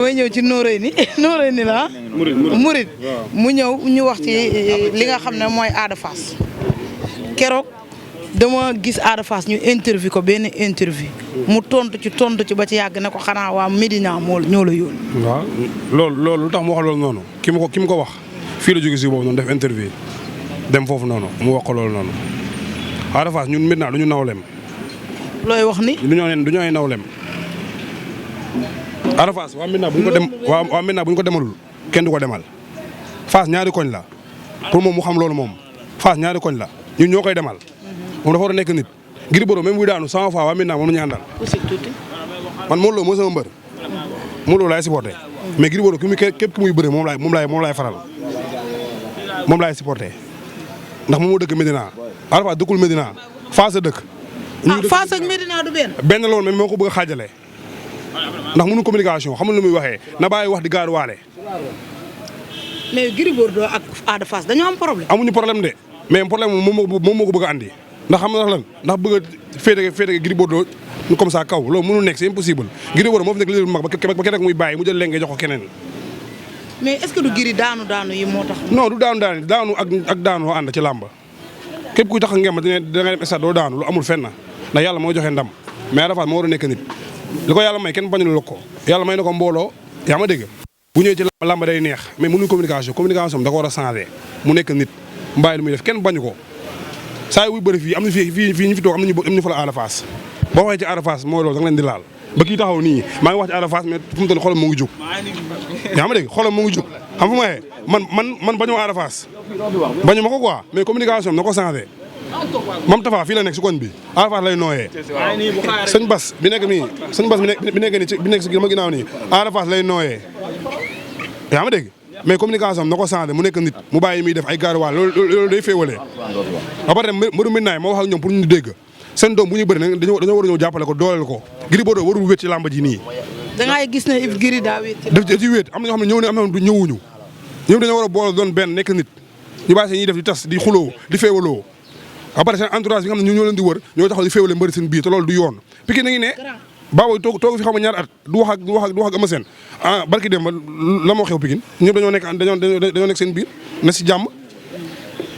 mooy ñëw ci Noreyni la Murit mu ñëw ñu wax ci li nga xam ne mooy Ada Fass keroog dama gis Ada Fass ñu interview ko benn interview mu tontu ci ba ci yàgg ne ko xanaa waa Medina ñoo la yónni. waaw loolu lu tax mu wax loolu noonu ki mu ko wax fii la jóge si boobu noonu def interview dem foofu noonu mu wax ko loolu noonu Ada Fass ñun Medina du ñu nawleem. looy wax ni. du ñoo ay nawleem. Ada Fass waa Medina bu ñu ko dem waa Medina bu ñu ko demalul kenn du ko demal Fass ñaari koñ la pour moom mu xam loolu moom Fass ñaari koñ la ñun ñoo koy demal moom dafa war a nekk nit. Gris Bordeaux même buy daanu 100 fois waa Medina moom la ñu àndal. man Modou Lo moo sama mbër Modou Lo laay supporté mais Gris Bordeaux képp ki muy bëre moom laay faral moom laay supporté ndax moom moo dëkk Medina Ada Fass dëkkul Medina Fass a dëkk. Fass ak Medina du benn. benn loolu mais moo ko bëgg a xaajale ndax mënu communication xamul lu muy waxee na bàyyi wax di gaaru waale. mais Gris Bordeaux ak Ada Fass dañoo am problème. amuñu problème de mais problème moom moo ko bëgg a andi ndax xam nga lan ndax bëgg a féete Gris Bordeaux comme ça kaw loolu mënul nekk c'est impossible Gris Bordeaux moo fi nekk li mag ba keneen muy bàyyi mu jël lenge jox ko keneen. mais est-ce que du Gris daanu yi moo tax. non du daanu ak daanu ànd ci làmb képp kuy tax ngeen ma da ngay dem stade doo daanu lu amul fenn ndax yàlla moo joxe ndam mais Ada Fass moo war a nekk nit li ko yàlla may kenn bañu la ko yàlla may na ko mbooloo yaa ma dégg bu ñëwee ci làmb day neex mais mënuñ communication da ko war a changé mu nekk nit mbaay lu muy def kenn bañu ko saa yi wuy bëri fii am na fii ñu fi toog am nañu fa la Ada Fass boo waxee ci Ada Fass mooy loolu da nga leen di laal ba kii taxaw nii maa ngi wax ci Ada Fass mais fu mu toll xolam moo ngi jóg yaa ma dégg xolam moo ngi jóg xam fu ma waxee man bañoo Ada Fass bañu ma ko quoi mais communication na ko changé Mam Tafa fii la nekk si koñ bi Ada Fass lay nooyee sëñ Bas bi nekk nii bi nekk si ma ginnaaw nii Ada Fass lay nooyee yaa ma dégg mais communication na ko changé mu nekk nit mu bàyyi muy def ay gaaruwaal loolu day féewalee ba pare mbëru Médina ma wax ak ñoom pour ñu dégg seen doom bu ñuy bëri dañoo war a ñëw jàppale ko dooleel ko Gris Bordeaux warul wéet ci làmb ji nii da ngay gis ne Gris daa wéet daf ci wéet am na ñoo xam ne ñëw ne am na du ñëwuñu ñoom dañoo war a boole doon benn nekk nit ñu bàyyi seen ñuy def di tas di xuloo di féewaloo ba pare seen entourage bi nga xam ne ñoo leen di wër ñoo taxaw di féewale mbëri seen biir te loolu du yoon Pikine na ngi ne Baboy toog fi xam nga ñaar at du wax ak Eumeu Sène barki dem ba la moo xew Pikine ñëpp dañoo nekk seen biir na si jàmm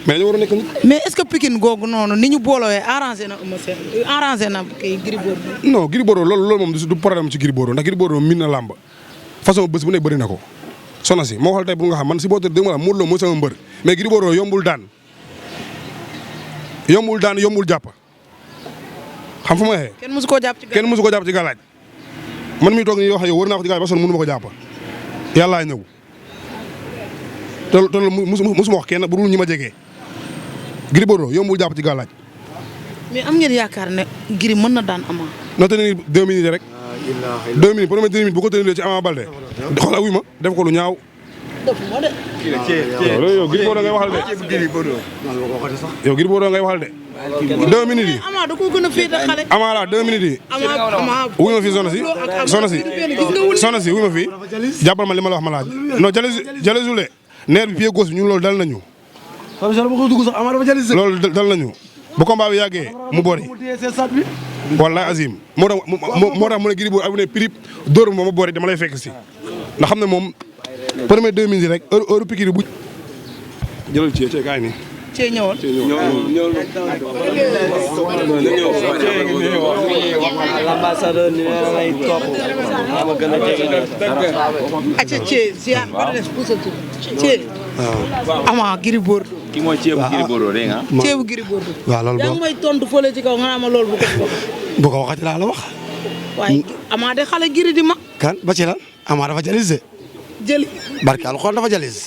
mais dañoo war a nekk nit. mais est-ce que Pikine googu noonu ni ñu boolowee arrangé na Eumeu Sène arrangé na kii Gris Bordeaux. non Gris Bordeaux loolu moom du problème ci Gris Bordeaux ndax Gris Bordeaux min na làmb façon bés bu nekk bëri na ko Soxna si moo waxal tey pour nga xam man si boo tëddee ma la Modou Lo mooy sama mbër mais Gris Bordeaux yombul daan yombul jàpp xam fu ma waxee. kenn mësu koo jàpp ci galaaj man mii toog nii wax yow war naa ko ci galaaj ba sonn mënu ma ko jàpp yàllaa ñëw te loolu mësuma wax kenn bu dul ñi ma jegee Gris Bordeaux yombul jàpp ci galaaj. mais am ngeen yaakaar ne Gris mën na daan Ama. na tenir 2 minutes rek. 2 minutes première 2 minutes bu ko tenir ci Ama Baldé xoolal wuy ma def ko lu ñaaw. defuma de. yow Gris Bordeaux ngay waxal de. yow Gris Bordeaux ngay waxal de. 2 minutes yi. Ama da koo gën a féete xale. Ama la 2 minutes yi. Ama wuy ma fii soxna si wuy ma fii jàppal ma li ma la wax ma laaj non jalesul de neer bi pied gauche bi ñun loolu dal nañu. loolu dal nañu bu combat bi yàggee mu bori. wallahi azim moo tax mu ne Gris Bordeaux ne prip dóor ma ma bori dama lay fekk si ndax xam ne moom premier 2 minutes rek heure Pikine bu jëlal ci kaay nii. Cee ñëwoon. l'ambassadeur ni lay topp ama gën a jege acca Cee ziar ba des pusatu Cee Ama Gris Bordeaux ki mooy ceebu Gris Bordeaux dégg nga ceebu Gris Bordeaux waaw loolu yaa ngi may tontu fële ci kaw nga naa ma loolu bu ko waxati laa la wax waaye Ama de xale Gris di ma kan ba ci lan Ama dafa jalis de jëli barke alxuraan dafa jalis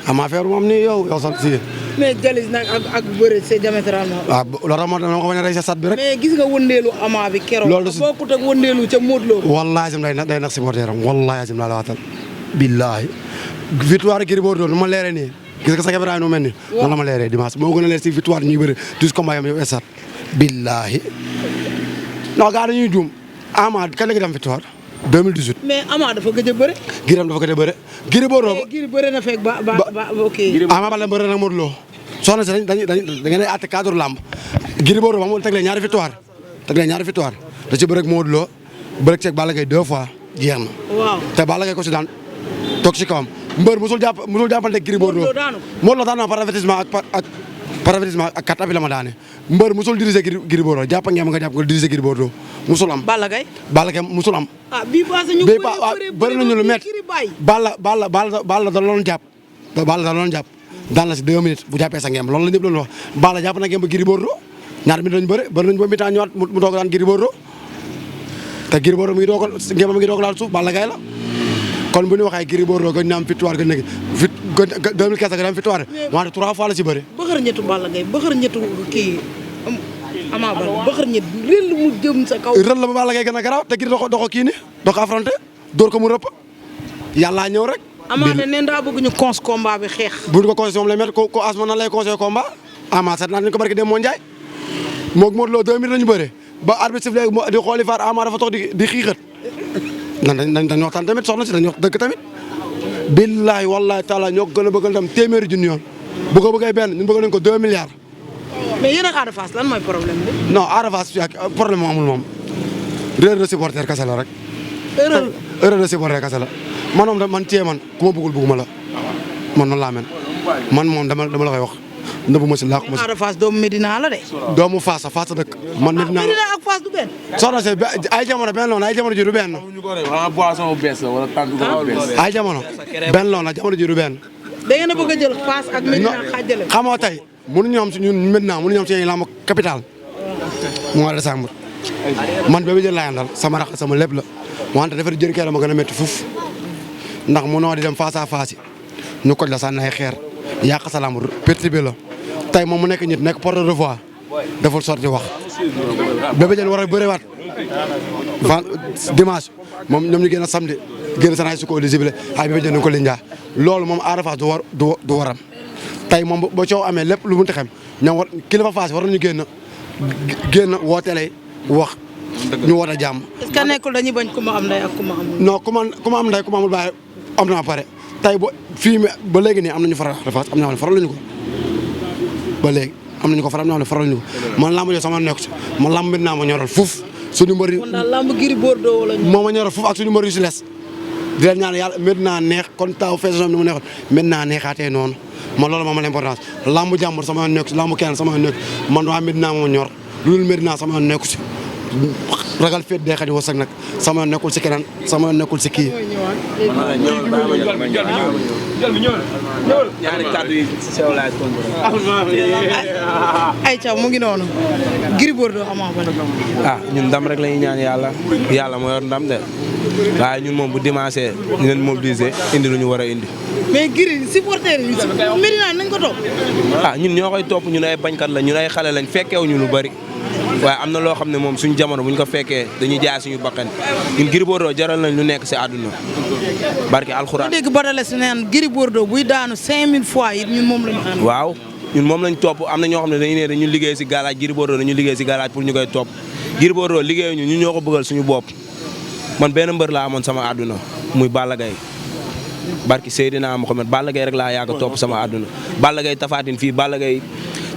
Ama feebar moom ni yow sax si mais jalis nag ak bëre c'est diamétralement waaw loolu moo tax ma ko bañ a rey sa sat bi rek mais gis nga wëndeelu Ama bi keroog loolu bokkut ak wëndeelu ca Modou Lo wallahi asim day nax supporter am wallahi asim laa la waatal billahi victoire Gris Bordeaux nu ma leeree nii gis nga sa caméra nu mel ni noonu la ma leeree dimanche moo gën a leer si victoire ñuy bëri tous combat yam yow esat billahi non gaa dañuy juum Ama kan la gi dem victoire 2018 mais Ama dafa gëj a bëre Gris dafa gëj a bëre Gris Bordeaux Gris bëre na fekk ba ok Ama Baldé bëre nag Modou Lo soxna si da ngeen àtte cadre lamb Gris Bordeaux moom teg leen ñaari victoire da ci bëre ak Modou Lo bëre ceeg Balla Gaye 2 fois jeex na. waaw te Balla Gaye ko si daan toog si kawam mbër musul jàppante Gris Bordeaux. Modou Lo daan na par avertissement par avertissement ak 4 appuis la ma daane mbër musul diriger Gris Bordeaux jàpp ngeen nga jàpp nga diriger Gris Bordeaux musul am. Balla Gaye musul am. bii passé ñu bëri nañu lu métti Balla da loon jàpp daan la si 2 minutes bu jàppee sa ngem loolu la ñëpp doon wax Balla jàpp na ngem ba Gris Bordeaux ñaar minutes lañu bëri nañu ba mi-temps ñëwaat mu doog daan Gris Bordeaux te Gris Bordeaux mi ngi doog laal suuf Balla Gaye la kon bu ñu waxee Gris Bordeaux gën na am victoire gën nekk 2015 gën am victoire wante 3 fois la ci bëri. bëxër ñetu Balla Gaye bëxër ñetu kii Ama Baldé bëxër ñet rëll mu jëm sa kaw. rëll la ba Balla Gaye gën a garaaw te Gris doo ko kii ni doo ko affronté dóor ko mu rëpp yàllaa ñëw rek. Ama ne neen daa bëgg ñu cons combat bi xeex. bu ñu ko conseillé moom lay mettre ko asma nan lay conseillé combat Ama seet naa nañu ko barki dem moo Ndiaye moog Modou Lo 2000 lañu bëre ba arbitre sifflé di xooli faar Ama dafa toog di xiixat dañ waxtaan tamit soxna si dañ wax dëgg tamit billahi wallahi taala ñoo ko gën a bëgg dem téeméeri junni yoon bu ko bëggee benn ñun bëgg nañ ko 2 milliards. mais yéen ak Ada Fass lan mooy problème bi. non Ada Fass fii ak problème amul moom erreur de supporter kese la rek. erreur de supporter kese la man cee man ku ma bëggul bëgguma la man noonu laa mel man moom dama la koy wax nëbbu ma si làqu ma si. Ada Fass doomu Medina la de. doomu Fass a dëkk. man Medina ak Fass du benn. soxna si ay jamono benn loon ay jamono ji du benn. ay jamono benn loon jamono ji du benn. da ngeen a bëgg a jël Fass ak Medina xaajale. xamoo tey mënuñu am si ñun Medina mënuñu am si lamb capital mois de décembre man ba bi jël laay àndal sama rax sama lépp la wante dafa jël kee la ma gën a métti fuf ndax mënoo di dem face à face ñu koj la sànni ay xeer yàq sa lamb perturbé la tey moom mu nekk nit nekk porte de voix deful sorti wax Bébé Diène war a bëriwaat dimanche moom ñoom ñu génn samedi génn seen ay su ko éligible ay Bébé Diène ko linjaa loolu moom Ada Fass du waram tey moom ba coow amee lépp lu mu ti xam ñoom war kilifa Fass war nañu génn wootelee wax ñu woote jàmm. est-ce que nekkul dañuy bañ ku ma am ndey ak ku ma amul. non ku ma am ndey ku ma amul baay am na pare tey fii ba léegi nii am nañu faral Ada Fass am na ñoo xam ne faraluñu ko ba léegi am nañu ko faral am na ñoo xam ne faraluñu ko man lamb jo sama nekk ci man lamb Medina ma ñoral fuuf suñu mbër yi. kon daal lamb Gris Bordeaux wala moo ma ñoral fuuf ak suñu mbër yu si les di leen ñaan yàlla Medina neex kon taw fees ni mu neexoon Medina neexaatee noonu man loolu moom l'importance lamb jàmbur sama nekk si lamb kenn sama nekk man waa Medina moo ñor lu dul Medina sama nekku si ragal féet day xadi wasak nag sama nekkul si keneen sama nekkul si kii. ñaari kàddu yi ci sew laay ay caw mu ngi noonu Gris Bordeaux Ama Baldé. ñun ndam rek la ñuy ñaan yàlla moo yor ndam de waaye ñun moom bu dimanche ñu leen mobiliser indi lu ñu war a indi. mais Gris supporter yi Medina nañ ko topp. ñun ñoo koy topp ñun ay bañkat la ñun ay xale lañ fekkeewuñu lu bari waaye am na loo xam ne moom suñu jamono bu ñu ko fekkee dañuy jaay suñu bakkan ñun Gris Bordeaux jaral nañ lu nekk si àdduna barke alxuraan. dégg Badale si neen Gris Bordeaux buy daanu 5000 fois it ñun moom la ñu ànd. waaw ñun moom lañ topp am na ñoo xam ne dañu ne dañu liggéey si galaaj Gris Bordeaux dañu liggéey si galaaj pour ñu koy topp Gris Bordeaux liggéeyuñu ñun ñoo ko bëggal suñu bopp man benn mbër laa amoon sama àdduna muy Balla Gaye barki Seydina Mohamed Balla Gaye rek laa yàgg a topp sama àdduna Balla Gaye Tafatine fii Balla Gaye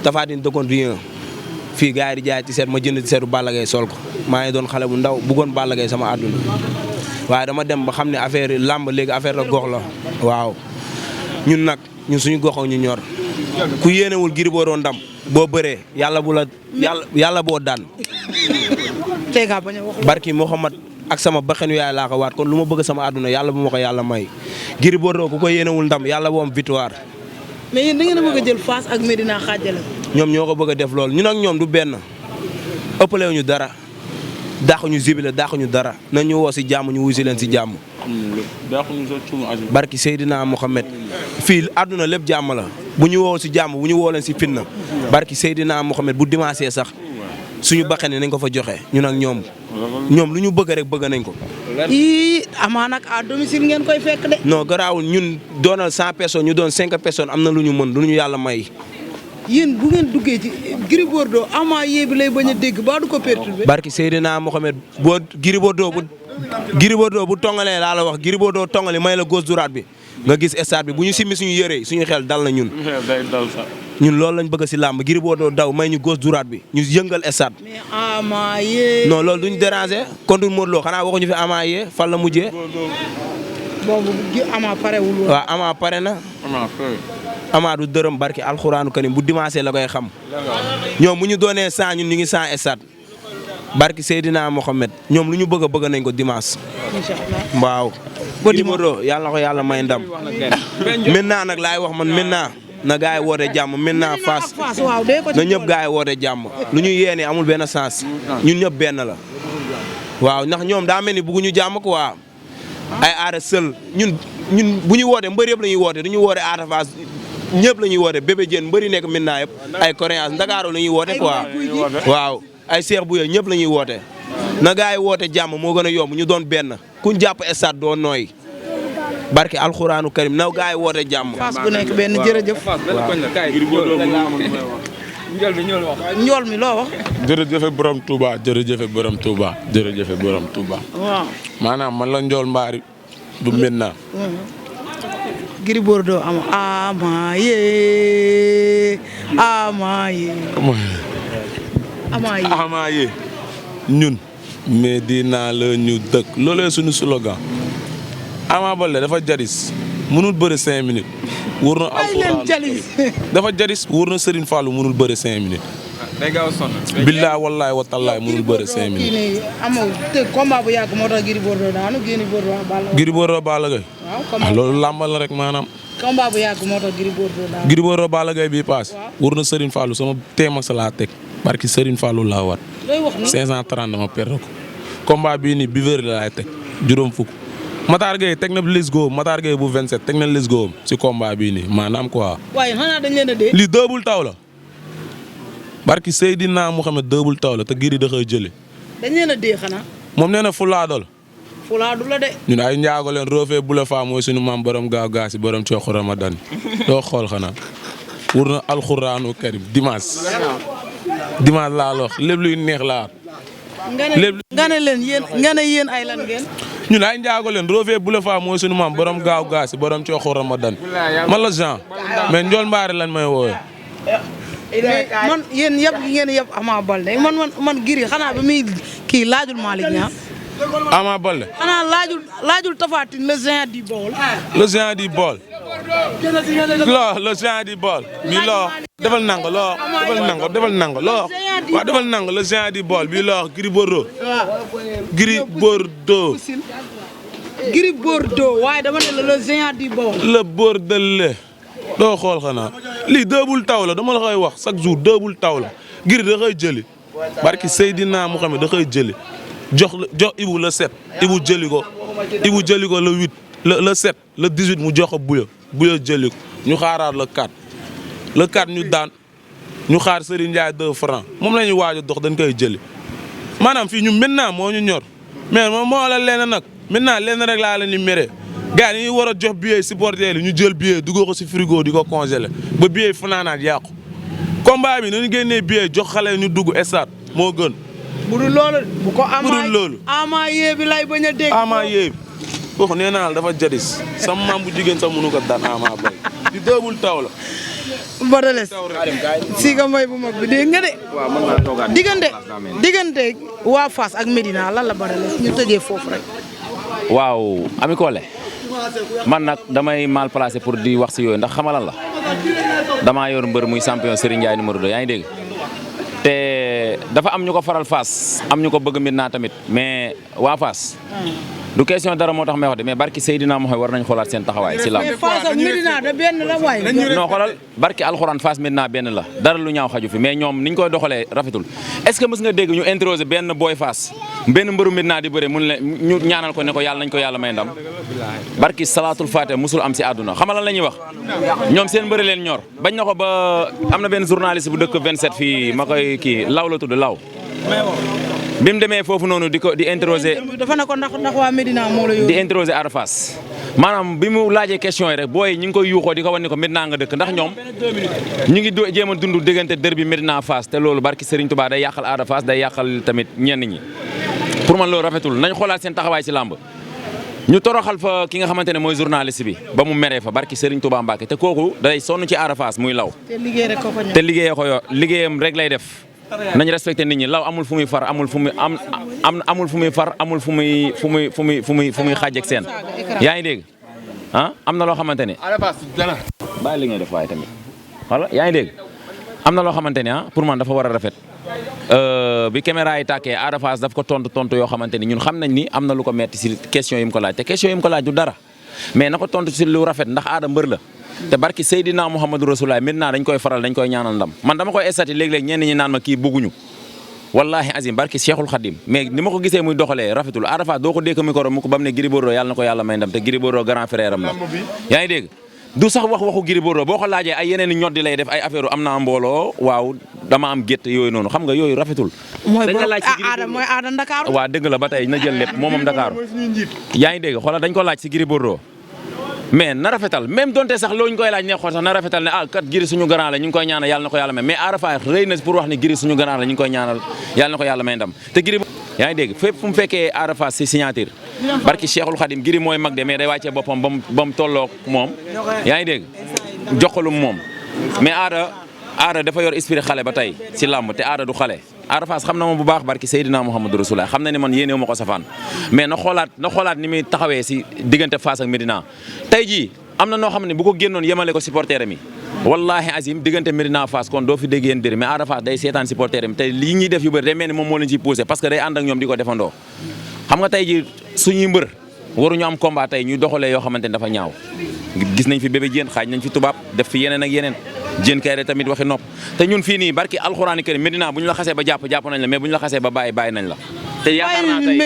Tafatine dëkkoon rien fii gars yi di jaay ci seet ma jënd ci seetu Balla Gaye sol ko maa ngi doon xale bu ndaw bëggoon Balla Gaye sama àdduna waaye dama dem ba xam ne affaire yi làmb léegi affaire la gox la waaw ñun nag ñun suñu goxoo ñu ñor ku yéenewul Gris Bordeaux ndam boo bëree yàlla boo daan barki Mohamed ak sama baxenu yaay laa ko waat kon lu ma bëgg sama àdduna yàlla bu ma ko yàlla may Gris Bordeaux ku ko yéenewul ndam yàlla boo am victoire. mais yéen da ngeen a bëgg a jël Fass ak Medina xaajale. ñoom ñoo ko bëgg a def loolu ñun ak ñoom du benn ëppale ñu dara dàquñu zibile dàquñu dara nañ ñu woo si jàmm ñu wuy si leen si jàmm. barki Seydina Mohamed fii àdduna lépp jàmm la bu ñu woo si jàmm bu ñu woo leen si fitna barki Seydina Mohamed bu dimanche sax suñu baxee nañ ko fa joxe ñun ak ñoom lu ñu bëgg rek bëgg nañ ko. amaa nag à domicile ngeen koy fekk de. non garaawul ñun doonal 100 personnes ñu doon 5 personnes am na lu ñu mën lu ñu yàlla may. yéen bu ngeen duggee ci Gris Bordeaux Ama yéebi lay bañ a dégg ba du ko perturbé. barki Seydina Mohamed boo Gris Bordeaux bu tongalee laa la wax Gris Bordeaux tongali may la gauche droite bi nga gis stade bi bu ñu simmi suñu yëree suñu xel dal na ñun. ñun loolu lañ bëgg si làmb Gris Bordeaux daw may ñu gauche droite bi ñu yëngal stade. mais Ama yee. non loolu duñ déranger contre Modou Lo xanaa waxuñu fi Ama yee fan la mujjee. boobu Ama parewul woon. waaw Ama pare na. Ama du dërëm barki alxuraanu karim bu dimanche la koy xam. ñoom bu ñu doonee 100 ñun ñu ngi 100 stade barki Seydina Mohamed ñoom lu ñu bëgg nañ ko dimanche. incha allah waaw. ba Gris Bordeaux yàlla na ko yàlla may ndam. maintenant nag laay wax man maintenant na gars yi woote jàmm maintenant Fass waaw dee ko ci na ñëpp gars yi woote jàmm lu ñu yéene amul benn sens ñun ñëpp benn la waaw ndax ñoom daa mel ni bëgguñu jàmm quoi ay aada sël ñun bu ñu woote mbër yëpp la ñuy woote du ñu woote Ada Fass ñëpp la ñuy woote Bébé Diène mbëri nekk maintenant yëpp ay coréens Ndakaaru la ñuy woote quoi waaw ay Cheikh Bouye ñëpp la ñuy woote na gars yi woote jàmm moo gën a yomb ñu doon benn kuñ jàpp stade doo nooy barke alxuraanu karim naw gars yi woote jàmm. Fass bu nekk benn jërëjëf. njool mi loo wax. jërëjëf borom Touba jërëjëf borom Touba jërëjëf borom Touba. waaw. maanaam man la njool mbaari bu Médina. Gris Bordeaux Ama yee. Ama yee. Ama yee ñun. Médina la ñu dëkk loolee suñu slogan. Ama Baldé dafa jaris mënul bëre 5 minutes. wóor na alxuraan dafa jaris wóor na Serigne Fallou mënul bëre 5 minutes. day gaaw a sonn. billaay wallaay wa tallaay mënul bëre 5 minutes. kii nii amoo te combat bu yàgg moo tax Gris Bordeaux daanu Gris Bordeaux Balla Gaye. waaw loolu làmbal la rek maanaam. combat bu yàgg moo tax Gris Bordeaux daanu. Gris Bordeaux Balla Gaye bii paas. wóor na Serigne Fallou sama teem ak sa laa teg barki Serigne Fallou laa wat. looy wax ni 530 dama perdre ko. combat bii nii bi la laay teg juróom fukk. Matar Gueye teg na let's go Matar Gueye bu 27 teg na let's go si combat bii nii maanaam quoi. waaye xanaa dañ leen a dee. lii dëbul taw la. barki Seydina Mouhamed dëbul taw la te Gris da koy jëli. dañ leen a dee xanaa. moom nee na fulaadol. fulaadu la de. ñun ay njaago leen roofee bu la faa mooy suñu maam borom gaaw gaa si borom cooxu Ramadan doo xool xanaa. wur na alxuraanu karim dimanche laa la wax lépp luy neex laa. nga ne leen yéen ay lan ngeen. ñun ay njaago leen roofee bu la faa mooy suñu maam borom gaaw gaa si borom cooxu Ramadan man la Jean mais njool mbaari lan may woowee. man yéen yëpp ngeen yëpp Ama Baldé man Gris xanaa ba muy kii laajul Malick Niang. Ama Baldé. xanaa laajul Tapha Tine le géant du Baol. le géant du Baol. le géant du Baol. bi loo defal nango loo defal nango loo waaw defal nango le géant du Baol bi loo Gris Bordeaux. Gris Bordeaux. Gris Bordeaux waaye dama ne la le géant du Baol. le Bordelais. doo xool xanaa lii dëbul taw la dama la koy wax chaque jour dëbul taw la Gris da koy jëli barki Seydina Mouhamed da koy jëli jox Ibou le 7 Ibou jëli ko le 8 le 7 le 18 mu jox ko Bouya jëli ko ñu xaaraat le 4 ñu daan ñu xaar Serigne Ndiaye 2 francs moom la ñuy waaj a dox dañ koy jëli maanaam fii ñu maintenant moo ñu ñor mais moom moo la leen nag maintenant leen rek laa leen di mere gars yi war a jox billet supporter yi ñu jël billet duggoo ko si frigo di ko congelé ba billet yi fanaanaat yàqu combat bi nañu génnee billet jox xale ñu dugg stade moo gën. bu dul loolu bu ko loolu Ama yee bi lay bañ a dégg. Ama yee bi kooku nee naa la dafa jadis sama maam bu jigéen sax mënu ko daan Ama Baldé di dëbul taw la. Badales si nga may bu mag bi dégg nga de. waaw mën naa toogaat diggante waa Fass ak Médina lan la Badales ñu tëjee foofu rek. waaw Ami Collé man nag damay mal placé pour di wax si yooyu ndax xamalan la damaa yor mbër muy champion Serigne Ndiaye numéro 2 yaa ngi dégg te dafa am ñu ko faral Fass am ñu ko bëgg Médina tamit mais waa Fass du question dara moo tax may wax de mais barki Seydina Mohamed war nañ xoolaat seen taxawaay si lamb. mais Fass ak Médina da benn la waaye. non xoolal barki alxuraan Fass Médina benn la dara lu ñaaw xaju fi mais ñoom niñ koy doxalee rafetul est-ce que mës nga dégg ñu interroger benn boy Fass benn mbëru Médina di bëre mun le ñu ñaanal ko ne ko yàlla nañ ko yàlla may ndam barki salaatul faate musul am si àdduna xam nga lan la ñuy wax ñoom seen mbëri leen ñor bañ na ko ba am na benn journaliste bu dëkk 27 fii ma koy kii law la tudd law bi mu demee foofu noonu di interroger dafa ne ko ndax waa Médina moo la yóbbu di interroger Ada Fass maanaam bi mu laajee question yi rek booy ñu ngi koy yuuxoo di ko wan ni ko Médina nga dëkk ndax ñoom ñu ngi jéem a dund diggante derby Médina Fass te loolu barki Serigne Touba day yàqal Ada Fass day yàqal tamit ñenn ñi pour man loolu rafetul nañ xoolaat seen taxawaay ci làmb ñu toroxal fa ki nga xamante ne mooy journaliste bi ba mu meree fa barki Serigne Touba Mbacke te kooku day sonn ci Ada Fass muy law te liggéeyee ko liggéeyam rek lay def nañ respecté nit ñi law amul fu muy far amul fu muy amul fu muy far amul fu muy xaaj ak seen yaa ngi dégg am na loo xamante ne bàyyi li ngay def waaye tamit wala yaa ngi dégg am na loo xamante ne pour man dafa war a rafet bi caméra yi tàkkee Ada Fass daf ko tontu yoo xamante ni ñun xam nañ ni am na lu ko metti si question yi mu ko laaj te question yi mu ko laaj du dara mais na ko tontu si lu rafet ndax Ada mbër la te barki Seydina Muhammadu Rasulullah maintenant dañ koy faral dañ koy ñaanal ndam man dama koy estati léeg-léeg ñenn ñi naan ma kii bëgguñu wallahi azim barki Cheikhul Khadim mais ni ma ko gisee muy doxalee rafetul Ada Fass doo ko dékk micro mu ko bam ne Gris Bordeaux yàlla na ko yàlla may ndam te Gris Bordeaux grand frère am la yaa ngi dégg du sax waxu Gris Bordeaux boo ko laajee ay yeneen i ñoddi lay def ay affaire am naa mbooloo waaw dama am gétt yooyu noonu xam nga yooyu rafetul. mooy Ada Ndakaaru. waaw dëgg la ba tey na jël lépp moom Ndakaaru yaa ngi dégg xoolal dañ ko laaj si Gris Bordeaux mais na rafetal même donte sax loo ñu koy laaj ne xool sax na rafetal ne kat Gris suñu grand la ñu ngi koy ñaanal yàlla na ko yàlla may mais Ada Fass rëy na pour wax ni Gris suñu grand la ñu ngi koy ñaanal yàlla na ko yàlla may ndam te Gris yaa ngi dégg fépp fu mu fekkee Ada Fass si signature barki Cheikhul Khadim Gris mooy mag de mais day wàccee boppam ba mu tolloog moom yaa ngi dégg joxalum moom mais Ada dafa yor esprit xale ba tey si làmb te Ada du xale Ada Fass xam na ma bu baax barki Seydina Muhammadu Rasulullah xam na ne man yéenewu ma ko safaan mais na xoolaat ni muy taxawee si diggante Fass ak Médina tey jii am na noo xam ne bu ko génnoon yemale ko supporter mi wallahi azim diggante Médina Fass kon doo fi dégg yéen bëri mais Ada Fass day seetaan supporter mi te lii ñuy def yu bëri day mel ni moom moo leen ciy poussé parce que day ànd ak ñoom di ko defandoo xam nga tey jii suñuy mbër waruñu am combat tey ñuy doxalee yoo xamante ne dafa ñaaw gis nañ fi bébé Diène xaaj nañ fi tubaab def fi yeneen ak yeneen Diène Kaïré tamit waxi nopp te ñun fii nii barki alxuraani karim Médina bu ñu la xasee ba jàpp nañ la mais bu ñu la xasee ba bàyyi nañ la te yaakaar naa tey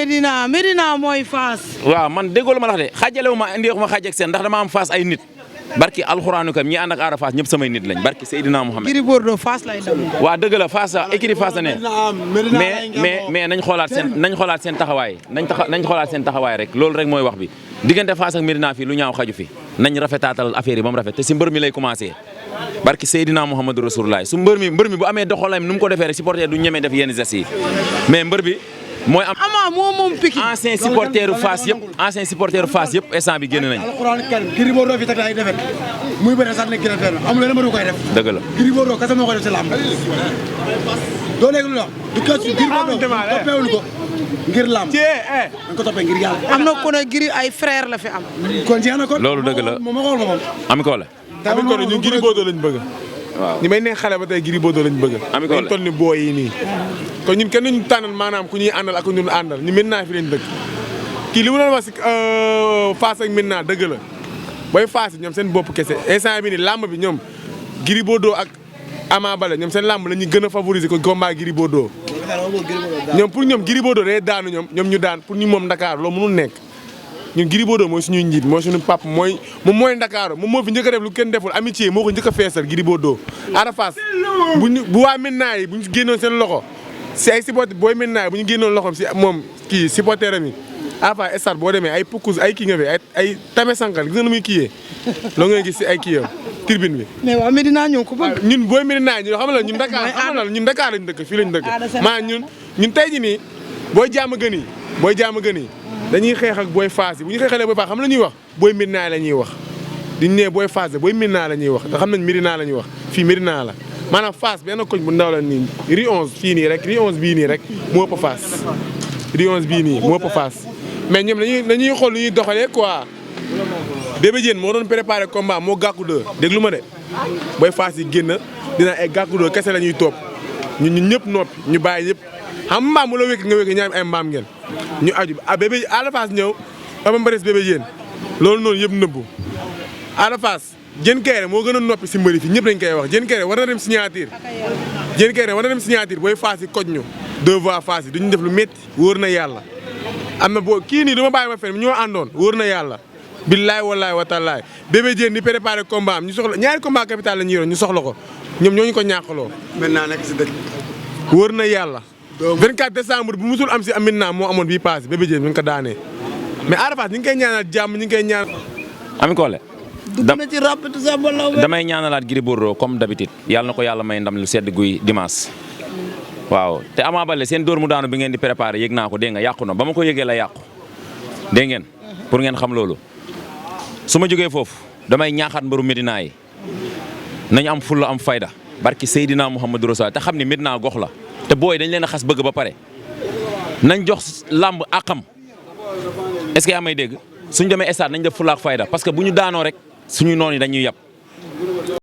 Médina mooy Fass. waaw man déggoo la ma la wax de xaajalewu ma indi ma xaaj ak seen ndax dama am Fass ay nit barki alxuraanu karim ñi ànd ak Ada Fass ñëpp samay nit lañ barki Seydina Mohamed. Gris Bordeaux Fass lay dem. waaw dëgg la Fass écurie Fass la ne mais nañ xoolaat seen taxawaay nañ xoolaat seen taxawaay rek loolu rek mooy wax bi diggante Fass ak Médina fii lu ñaaw xaju fi nañ rafetaatal affaire yi ba mu rafet te si mbër mi lay commencé barki Seydina Muhammadu Rasulullah su mbër mi bu amee doxalam nu mu ko defee rek supporter du ñemee def yenn gestes yi mais mbër bi mooy am ama moom Pikine ancien supporteru Fass yëpp instant bi génn nañ alxuraan karim Gris Bordeaux fi teg ay defet muy bëre sax nekk na fenn amul leneen ma du koy def dëgg la Gris Bordeaux kese moo koy def si làmb doo léegi lu la du ko Gris Bordeaux toppeewul ko ngir làmb dañ ko toppee ngir yàlla am na ku ne Gris ay frère la fi am kon jeex na kon loolu dëgg la moom ma xool moom ami ko la ñun Gris Bordeaux lañ bëgg waaw ñi may nekk xale ba tey Gris Bordeaux lañ bëgg. Ami Collé dañ toll ni booy yi nii. kon ñun kenn duñu tànnal maanaam ku ñuy àndal ak ku ñu àndal ñu maintenant fi lañ dëkk kii li mu doon wax si Fass ak maintenant dëgg la booy Fass ñoom seen bopp kese instant bi nii làmb bi ñoom Gris Bordeaux ak Ama Baldé ñoom seen làmb la ñuy gën a favoriser ko combat Gris Bordeaux. ñoom pour ñoom Gris Bordeaux day daanu ñoom ñu daan pour ñu moom Dakar loolu mënul nekk. ñun Gris Bordeaux mooy suñuy njiit mooy suñu pap moom mooy Dakar moom moo fi njëkk a def lu kenn deful amitié moo ko njëkk a feesal Gris Bordeaux. Ada Fass bu waa maintenant yi bu ñu génnoon seen loxo si ay supporter booy maintenant yi bu ñu génnoon loxoom si moom kii supporter am yi Ada Fass stade boo demee ay pukkus ay kii nga fi ay tame sankal gis nga nu muy kiiyee loo ngay gis si ay kii yam tribune bi. mais waa Medina ñoo ko bëgg. ñun booy Medina ñu xam la ñun Dakar lañ dëkk fii lañ dëkk maanaam ñun tey jii nii booy jaam a gën yi dañuy xeex ak booy Fass yi bu ñu xeexalee booy Fass xam la ñuy wax booy Medina la ñuy wax diñ ne booy Fass de booy Medina la ñuy wax te xam nañ Medina la ñuy wax fii Medina la maanaam Fass benn koñ bu ndaw la nii Rue 11 fii nii rek Rue 11 bii nii rek moo ëpp Fass Rue 11 bii nii moo ëpp Fass mais ñoom dañuy xool lu ñuy doxalee quoi Bébé Diène moo doon préparé combat moo gàkku de déglu ma de booy Fass yi génn dina ay gàkku de kese la ñuy topp ñun ñëpp noppi ñu bàyyi ñëpp xam mbaam mu la wékk nga wékk ñaam ay mbaam ngeen ñu aju bébé Ada Fass ñëw ama mbaris Bébé Diène loolu noonu yëpp nëbbu Ada Fass Diène Kaïré moo gën a noppi si mbëri fi ñëpp dañ koy wax Diène Kaïré war na dem signature booy Fass yi koj ñu deux voix Fass yi duñu def lu métti wóor na yàlla am na boo kii nii du ma bàyyi ma fen ñoo àndoon wóor na yàlla billaay wallaay wa taalaay Bébé Diène di préparé combat am ñu soxla ñaari combat capital la ñu yoroon ñu soxla ko ñoom ñooñu ko ñàkkaloo maintenant nekk si dëkk wóor na yàlla 24 décembre bu musul am si Amina moo amoon bii passé Bébé Diène ñu ngi ko daanee mais Ada Fass ñu ngi koy ñaanal jàmm ñu ngi koy ñaan. Ami Collé. dugg na ci rap te sa balaw damay ñaanalaat Gris Bordeaux comme d'habitude yàlla na ko yàlla may ndam lu sedd guy dimanche. waaw te Ama Baldé seen dóor mu daanu bi ngeen di préparé yëg naa ko dégg nga yàqu na ba ma ko yëgee la yàqu dégg ngeen pour ngeen xam loolu su ma jógee foofu damay ñaaxaat mbëru Médina yi nañu am fulla am fayda barki Seydina Mouhamadou Rasul te xam ne Médina gox la te booy dañ leen a xas bëgg ba pare nañ jox làmb àqam est-ce que yaa may dégg suñ demee stade nañ def fulla ak fayda parce que bu ñu daanoo rek suñu noon yi dañuy yab